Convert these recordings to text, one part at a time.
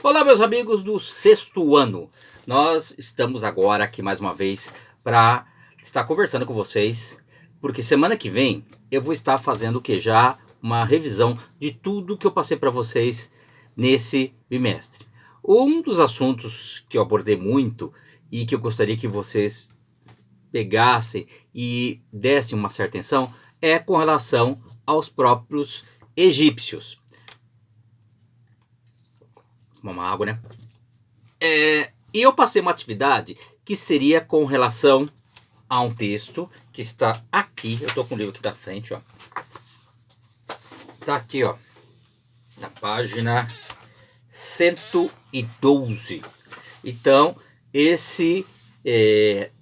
Olá, meus amigos do sexto ano. Nós estamos agora aqui mais uma vez para estar conversando com vocês, porque semana que vem eu vou estar fazendo o que já uma revisão de tudo que eu passei para vocês nesse bimestre. Um dos assuntos que eu abordei muito e que eu gostaria que vocês pegassem e dessem uma certa atenção é com relação aos próprios egípcios. Tomar uma água, né? E eu passei uma atividade que seria com relação a um texto que está aqui. Eu estou com o livro aqui da frente, ó. Está aqui, ó, na página 112. Então, esse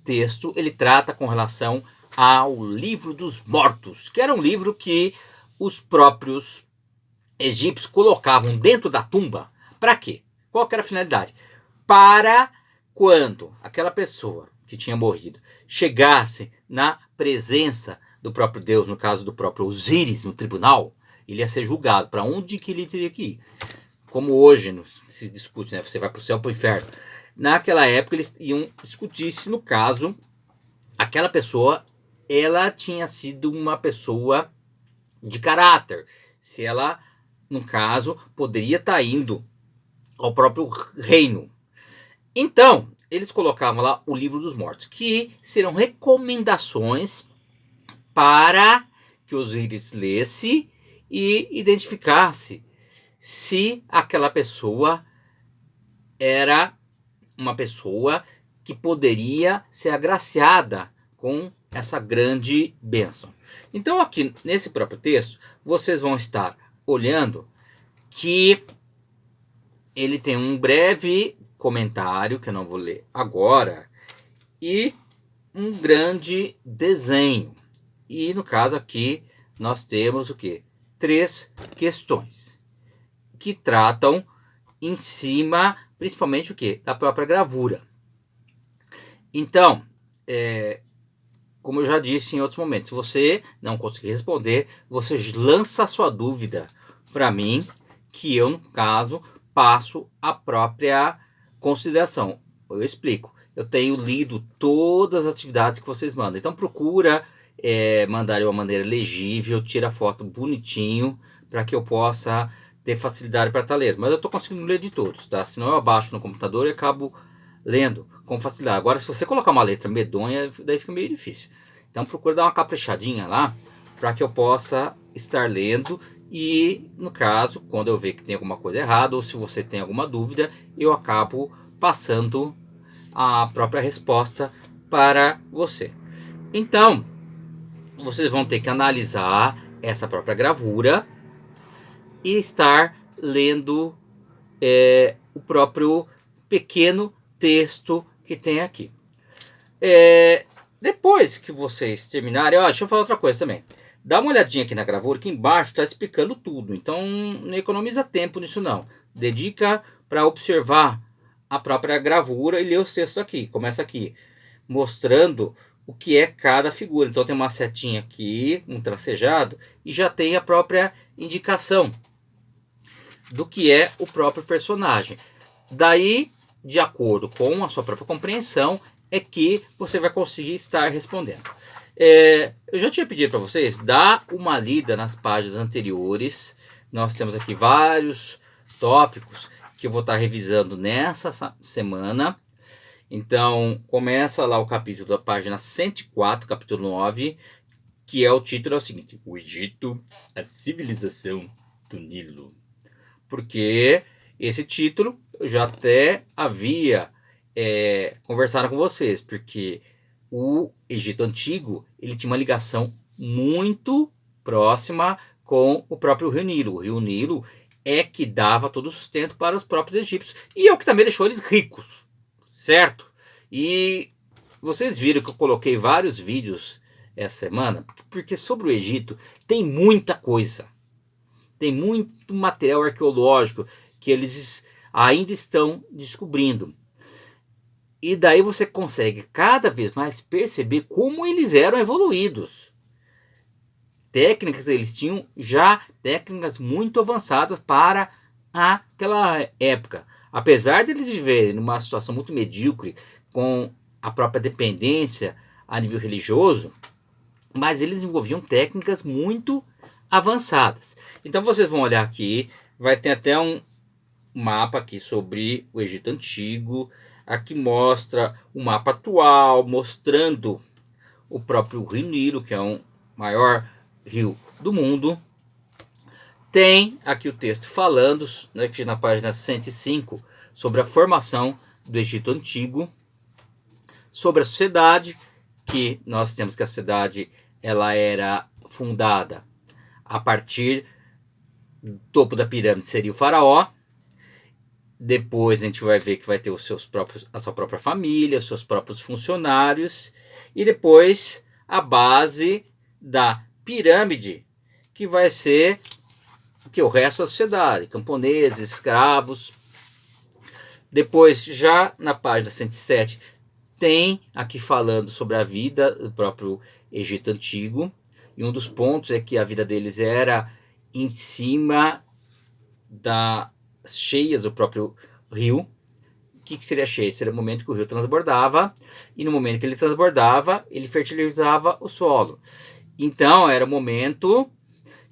texto, ele trata com relação ao livro dos mortos, que era um livro que os próprios egípcios colocavam dentro da tumba. Para quê? Qual que era a finalidade? Para quando aquela pessoa que tinha morrido chegasse na presença do próprio Deus, no caso do próprio Osíris, no tribunal, ele ia ser julgado. Para onde que ele teria que ir? Como hoje se discute, né? Você vai para o céu ou para o inferno. Naquela época eles iam discutir se, no caso, aquela pessoa ela tinha sido uma pessoa de caráter, se ela, no caso, poderia estar indo ao próprio reino. Então, eles colocavam lá o livro dos mortos, que serão recomendações para que Osíris lesse e identificasse se aquela pessoa era uma pessoa que poderia ser agraciada com essa grande bênção. Então, aqui nesse próprio texto, vocês vão estar olhando que ele tem um breve comentário, que eu não vou ler agora, e um grande desenho. E no caso aqui, nós temos o quê? 3 questões que tratam em cima, principalmente o quê? Da própria gravura. Então, como eu já disse em outros momentos, se você não conseguir responder, você lança a sua dúvida para mim, que eu, no caso, passo a própria consideração. Eu explico. Eu tenho lido todas as atividades que vocês mandam. Então procura mandar de uma maneira legível, tira a foto bonitinho, para que eu possa ter facilidade para estar lendo. Mas eu estou conseguindo ler de todos, tá? Senão eu abaixo no computador e acabo lendo com facilidade. Agora, se você colocar uma letra medonha, daí fica meio difícil. Então procura dar uma caprichadinha lá, para que eu possa estar lendo. E, no caso, quando eu ver que tem alguma coisa errada, ou se você tem alguma dúvida, eu acabo passando a própria resposta para você. Então, vocês vão ter que analisar essa própria gravura e estar lendo o próprio pequeno texto que tem aqui. Depois que vocês terminarem, deixa eu falar outra coisa também. Dá uma olhadinha aqui na gravura, que embaixo está explicando tudo. Então não economiza tempo nisso não. Dedica para observar a própria gravura e ler os textos aqui. Começa aqui, mostrando o que é cada figura. Então tem uma setinha aqui, um tracejado, e já tem a própria indicação do que é o próprio personagem. Daí, de acordo com a sua própria compreensão, é que você vai conseguir estar respondendo. Eu já tinha pedido para vocês dar uma lida nas páginas anteriores. Nós temos aqui vários tópicos que eu vou estar revisando nessa semana. Então, começa lá o capítulo da página 104, capítulo 9, que é o título é o seguinte: O Egito, a civilização do Nilo. Porque esse título eu já até havia conversado com vocês, porque o Egito Antigo ele tinha uma ligação muito próxima com o próprio Rio Nilo. O Rio Nilo é que dava todo o sustento para os próprios egípcios e é o que também deixou eles ricos, certo? E vocês viram que eu coloquei vários vídeos essa semana, porque sobre o Egito tem muita coisa. Tem muito material arqueológico que eles ainda estão descobrindo. E daí você consegue cada vez mais perceber como eles eram evoluídos. Técnicas, eles tinham já técnicas muito avançadas para àquela época. Apesar deles viverem numa situação muito medíocre, com a própria dependência a nível religioso, mas eles desenvolviam técnicas muito avançadas. Então vocês vão olhar aqui, vai ter até um mapa aqui sobre o Egito Antigo. Aqui mostra o mapa atual, mostrando o próprio Rio Nilo, que é o maior rio do mundo. Tem aqui o texto falando, aqui na página 105, sobre a formação do Egito Antigo, sobre a sociedade, que nós temos que a sociedade ela era fundada a partir do topo da pirâmide, seria o faraó. Depois a gente vai ver que vai ter a sua própria família, os seus próprios funcionários, e depois a base da pirâmide, que vai ser o resto da sociedade, camponeses, escravos. Depois, já na página 107, tem aqui falando sobre a vida do próprio Egito Antigo, e um dos pontos é que a vida deles era em cima das cheias do próprio rio. O que seria cheia? Seria o momento que o rio transbordava, e no momento que ele transbordava, ele fertilizava o solo. Então, era o momento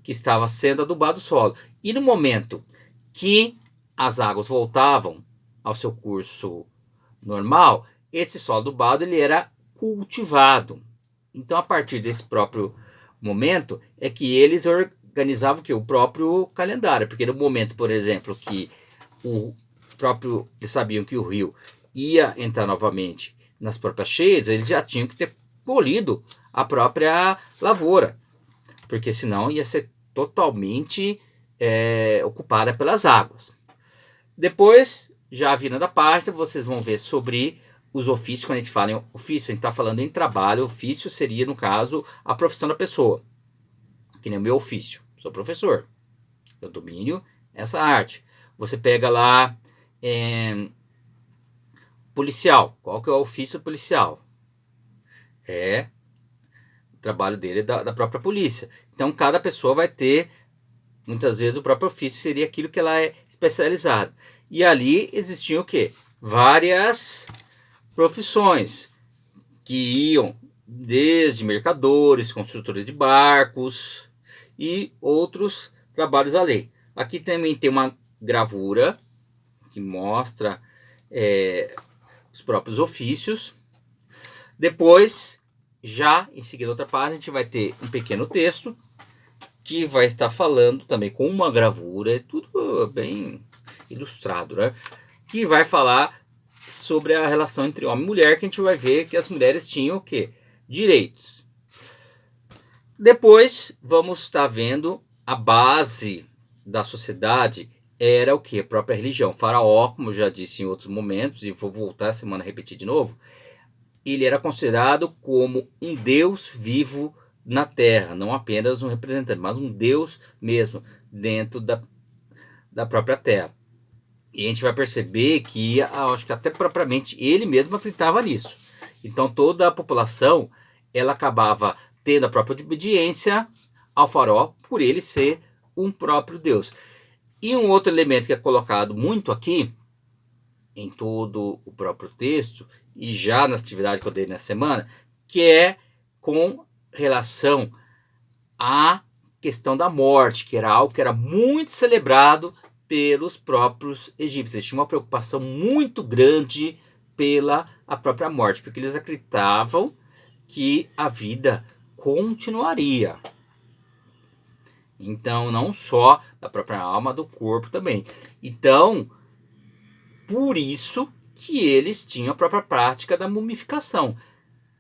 que estava sendo adubado o solo. E no momento que as águas voltavam ao seu curso normal, esse solo adubado ele era cultivado. Então, a partir desse próprio momento, é que eles organizavam o próprio calendário. Porque no momento, por exemplo, que eles sabiam que o rio ia entrar novamente nas próprias cheias, eles já tinham que ter colhido a própria lavoura, porque senão ia ser totalmente ocupada pelas águas. Depois, já virando a página, vocês vão ver sobre os ofícios. Quando a gente fala em ofício, a gente está falando em trabalho. Ofício seria, no caso, a profissão da pessoa. Que nem o meu ofício. Sou professor. Eu domino essa arte. Você pega lá policial. Qual que é o ofício policial? O trabalho dele é da própria polícia. Então, cada pessoa vai ter, muitas vezes, o próprio ofício seria aquilo que ela é especializada. E ali existiam o quê? Várias profissões que iam desde mercadores, construtores de barcos e outros trabalhos além. Aqui também tem uma gravura que mostra os próprios ofícios. Depois, já em seguida, outra página, a gente vai ter um pequeno texto que vai estar falando também com uma gravura, tudo bem ilustrado, né? Que vai falar sobre a relação entre homem e mulher, que a gente vai ver que as mulheres tinham o quê? Direitos. Depois, vamos estar vendo a base da sociedade era o que? A própria religião. O faraó, como eu já disse em outros momentos, e vou voltar essa semana a repetir de novo, ele era considerado como um deus vivo na terra, não apenas um representante, mas um deus mesmo dentro da própria terra. E a gente vai perceber que, acho que até propriamente ele mesmo acreditava nisso. Então toda a população ela acabava tendo a própria obediência ao faraó por ele ser um próprio deus. E um outro elemento que é colocado muito aqui, em todo o próprio texto, e já na atividade que eu dei na semana, que é com relação à questão da morte, que era algo que era muito celebrado pelos próprios egípcios. Eles tinham uma preocupação muito grande pela a própria morte, porque eles acreditavam que a vida continuaria. Então, não só da própria alma, do corpo também. Então, por isso que eles tinham a própria prática da mumificação,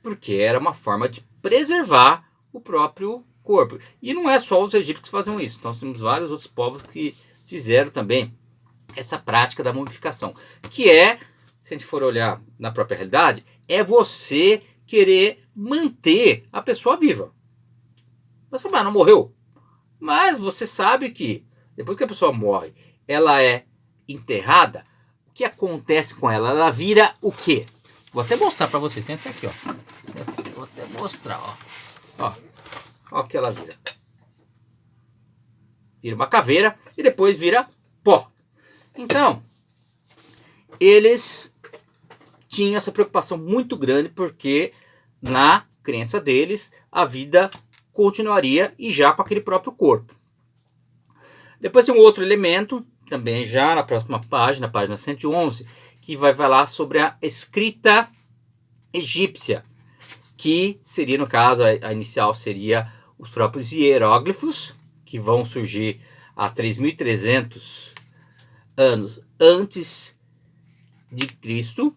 porque era uma forma de preservar o próprio corpo. E não é só os egípcios que faziam isso, nós temos vários outros povos que fizeram também essa prática da mumificação, que é, se a gente for olhar na própria realidade, é você querer manter a pessoa viva. Você não morreu, mas você sabe que depois que a pessoa morre, ela é enterrada, o que acontece com ela? Ela vira o quê? Vou até mostrar para você, tem até aqui, ó. Vou até mostrar, ó. Ó que ela vira. Vira uma caveira e depois vira pó. Então, eles tinham essa preocupação muito grande porque na crença deles a vida continuaria e já com aquele próprio corpo. Depois tem um outro elemento, também já na próxima página, página 111, que vai falar sobre a escrita egípcia, que seria, no caso, a inicial seria os próprios hieróglifos, que vão surgir há 3.300 anos antes de Cristo,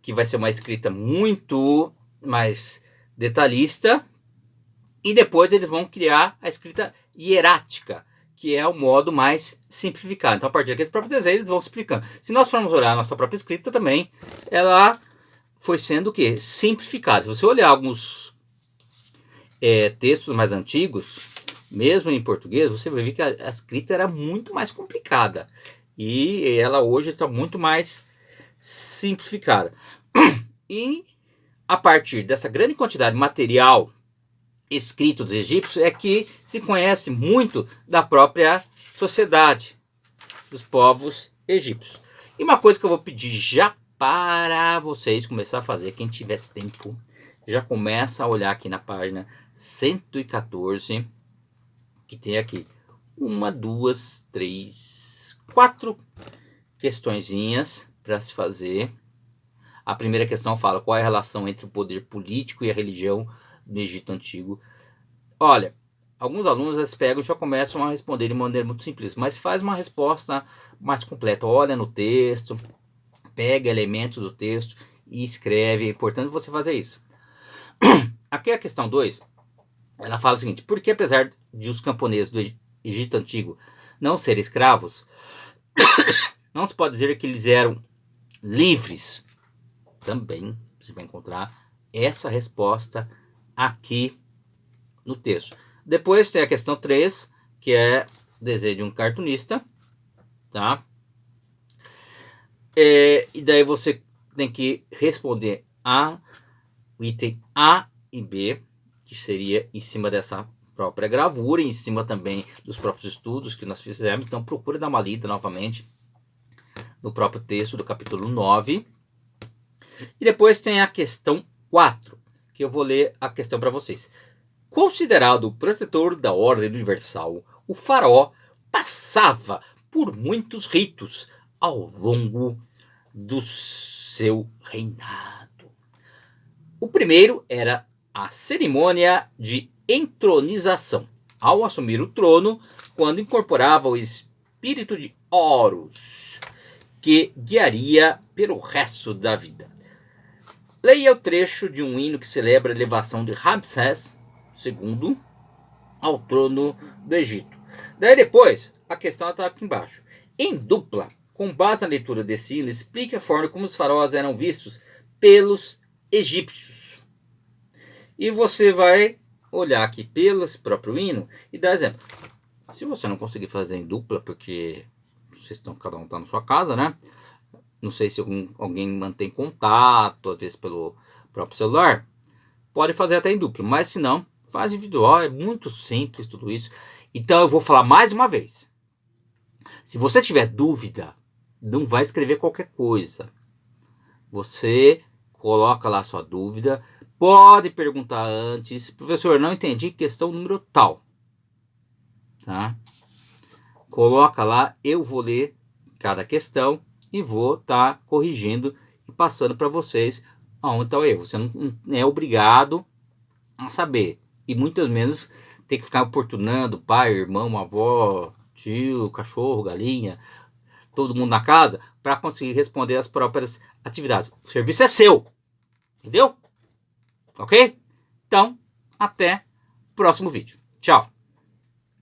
que vai ser uma escrita muito mais detalhista, e depois eles vão criar a escrita hierática, que é o modo mais simplificado. Então, a partir daqueles próprios desenhos, eles vão explicando. Se nós formos olhar a nossa própria escrita também, ela foi sendo o quê? Simplificada. Se você olhar alguns textos mais antigos, mesmo em português, você vai ver que a escrita era muito mais complicada. E ela hoje está muito mais simplificada. E a partir dessa grande quantidade de material escrito dos egípcios é que se conhece muito da própria sociedade dos povos egípcios. E uma coisa que eu vou pedir já para vocês começar a fazer, quem tiver tempo, já começa a olhar aqui na página 114, que tem aqui 1, 2, 3, 4 questõezinhas para se fazer. A primeira questão fala qual é a relação entre o poder político e a religião no Egito Antigo. Olha, alguns alunos pegam e já começam a responder de maneira muito simples, mas faz uma resposta mais completa. Olha no texto, pega elementos do texto e escreve. É importante você fazer isso. Aqui a questão 2, ela fala o seguinte: por que apesar de os camponeses do Egito Antigo não serem escravos, não se pode dizer que eles eram livres? Também você vai encontrar essa resposta aqui no texto. Depois tem a questão 3, que é desejo de um cartunista, tá? E daí você tem que responder o item A e B, que seria em cima dessa própria gravura, em cima também dos próprios estudos que nós fizemos. Então procure dar uma lida novamente no próprio texto do capítulo 9. E depois tem a questão 4, que eu vou ler a questão para vocês. Considerado o protetor da ordem universal, o faraó passava por muitos ritos ao longo do seu reinado. O primeiro era a cerimônia de entronização, ao assumir o trono, quando incorporava o espírito de Horus, que guiaria pelo resto da vida. Leia o trecho de um hino que celebra a elevação de Ramsés II ao trono do Egito. Daí depois, a questão está aqui embaixo. Em dupla, com base na leitura desse hino, explique a forma como os faraós eram vistos pelos egípcios. E você vai olhar aqui pelo próprio hino e dar exemplo. Se você não conseguir fazer em dupla, porque vocês estão, cada um está na sua casa, né? Não sei se alguém mantém contato, às vezes pelo próprio celular, pode fazer até em duplo, mas se não, faz individual, é muito simples tudo isso. Então eu vou falar mais uma vez. Se você tiver dúvida, não vai escrever qualquer coisa. Você coloca lá a sua dúvida, pode perguntar antes, professor, não entendi, questão número tal. Tá? Coloca lá, eu vou ler cada questão e vou estar corrigindo e passando para vocês aonde está o erro. Você não é obrigado a saber. E muitas vezes tem que ficar importunando pai, irmão, avó, tio, cachorro, galinha, todo mundo na casa, para conseguir responder as próprias atividades. O serviço é seu. Entendeu? Ok? Então, até o próximo vídeo. Tchau.